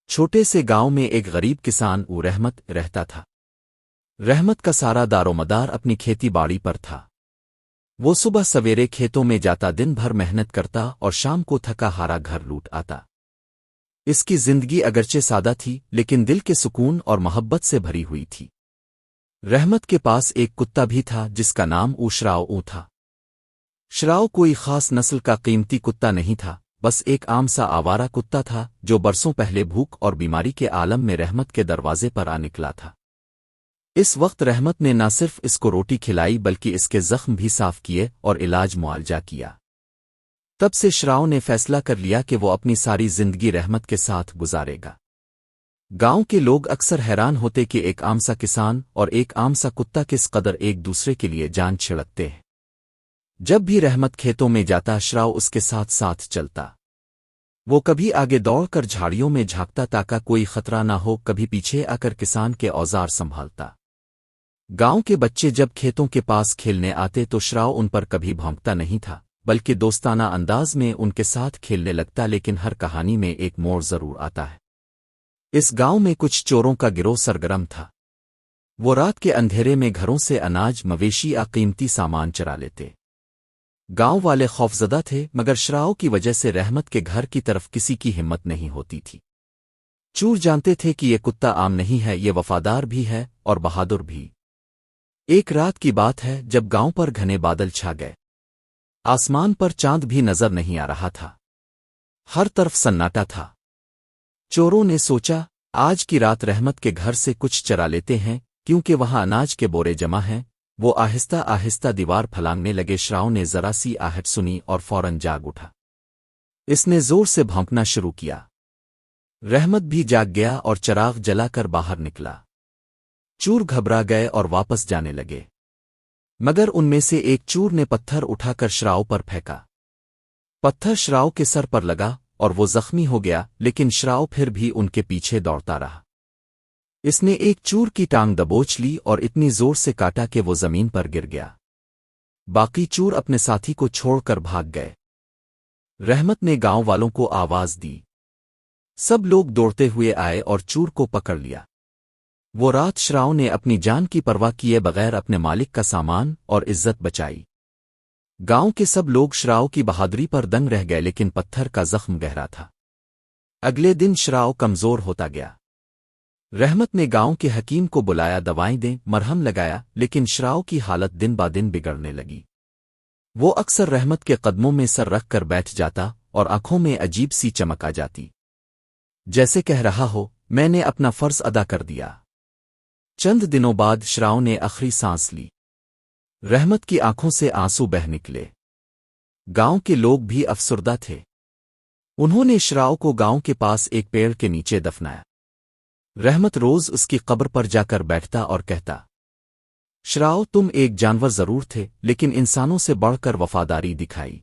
چھوٹے سے گاؤں میں ایک غریب کسان رحمت رہتا تھا۔ رحمت کا سارا دارومدار اپنی کھیتی باڑی پر تھا۔ وہ صبح سویرے کھیتوں میں جاتا، دن بھر محنت کرتا اور شام کو تھکا ہارا گھر لوٹ آتا۔ اس کی زندگی اگرچہ سادہ تھی لیکن دل کے سکون اور محبت سے بھری ہوئی تھی۔ رحمت کے پاس ایک کتا بھی تھا جس کا نام شراؤ تھا۔ شراؤ کوئی خاص نسل کا قیمتی کتا نہیں تھا، بس ایک عام سا آوارہ کتا تھا جو برسوں پہلے بھوک اور بیماری کے عالم میں رحمت کے دروازے پر آ نکلا تھا۔ اس وقت رحمت نے نہ صرف اس کو روٹی کھلائی بلکہ اس کے زخم بھی صاف کیے اور علاج معالجہ کیا۔ تب سے شراؤ نے فیصلہ کر لیا کہ وہ اپنی ساری زندگی رحمت کے ساتھ گزارے گا۔ گاؤں کے لوگ اکثر حیران ہوتے کہ ایک عام سا کسان اور ایک عام سا کتا کس قدر ایک دوسرے کے لیے جان چھڑکتے ہیں۔ جب بھی رحمت کھیتوں میں جاتا، شراؤ اس کے ساتھ ساتھ چلتا۔ وہ کبھی آگے دوڑ کر جھاڑیوں میں جھانکتا تاکہ کوئی خطرہ نہ ہو، کبھی پیچھے آ کر کسان کے اوزار سنبھالتا۔ گاؤں کے بچے جب کھیتوں کے پاس کھیلنے آتے تو شراؤ ان پر کبھی بھونکتا نہیں تھا بلکہ دوستانہ انداز میں ان کے ساتھ کھیلنے لگتا۔ لیکن ہر کہانی میں ایک موڑ ضرور آتا ہے۔ اس گاؤں میں کچھ چوروں کا گروہ سرگرم تھا۔ وہ رات کے اندھیرے میں گھروں سے اناج، مویشی یا قیمتی سامان چرا لیتے۔ گاؤں والے خوفزدہ تھے مگر شراؤ کی وجہ سے رحمت کے گھر کی طرف کسی کی ہمت نہیں ہوتی تھی۔ چور جانتے تھے کہ یہ کتا عام نہیں ہے، یہ وفادار بھی ہے اور بہادر بھی۔ ایک رات کی بات ہے جب گاؤں پر گھنے بادل چھا گئے۔ آسمان پر چاند بھی نظر نہیں آ رہا تھا، ہر طرف سناٹا تھا۔ چوروں نے سوچا آج کی رات رحمت کے گھر سے کچھ چرا لیتے ہیں کیونکہ وہاں اناج کے بورے جمع ہیں۔ وہ آہستہ آہستہ دیوار پھلانگنے لگے۔ شراؤ نے ذرا سی آہٹ سنی اور فوراً جاگ اٹھا۔ اس نے زور سے بھونکنا شروع کیا۔ رحمت بھی جاگ گیا اور چراغ جلا کر باہر نکلا۔ چور گھبرا گئے اور واپس جانے لگے، مگر ان میں سے ایک چور نے پتھر اٹھا کر شراؤ پر پھینکا۔ پتھر شراؤ کے سر پر لگا اور وہ زخمی ہو گیا، لیکن شراؤ پھر بھی ان کے پیچھے دوڑتا رہا۔ اس نے ایک چور کی ٹانگ دبوچ لی اور اتنی زور سے کاٹا کہ وہ زمین پر گر گیا۔ باقی چور اپنے ساتھی کو چھوڑ کر بھاگ گئے۔ رحمت نے گاؤں والوں کو آواز دی۔ سب لوگ دوڑتے ہوئے آئے اور چور کو پکڑ لیا۔ وہ رات شراؤ نے اپنی جان کی پرواہ کیے بغیر اپنے مالک کا سامان اور عزت بچائی۔ گاؤں کے سب لوگ شراؤ کی بہادری پر دنگ رہ گئے، لیکن پتھر کا زخم گہرا تھا۔ اگلے دن شراؤ کمزور ہوتا گیا۔ رحمت نے گاؤں کے حکیم کو بلایا، دوائیں دیں، مرہم لگایا، لیکن شراؤ کی حالت دن با دن بگڑنے لگی۔ وہ اکثر رحمت کے قدموں میں سر رکھ کر بیٹھ جاتا اور آنکھوں میں عجیب سی چمک آ جاتی، جیسے کہہ رہا ہو میں نے اپنا فرض ادا کر دیا۔ چند دنوں بعد شراؤ نے آخری سانس لی۔ رحمت کی آنکھوں سے آنسو بہہ نکلے۔ گاؤں کے لوگ بھی افسردہ تھے۔ انہوں نے شراؤ کو گاؤں کے پاس ایک پیڑ کے نیچے دفنایا۔ رحمت روز اس کی قبر پر جا کر بیٹھتا اور کہتا، شراؤ تم ایک جانور ضرور تھے لیکن انسانوں سے بڑھ کر وفاداری دکھائی۔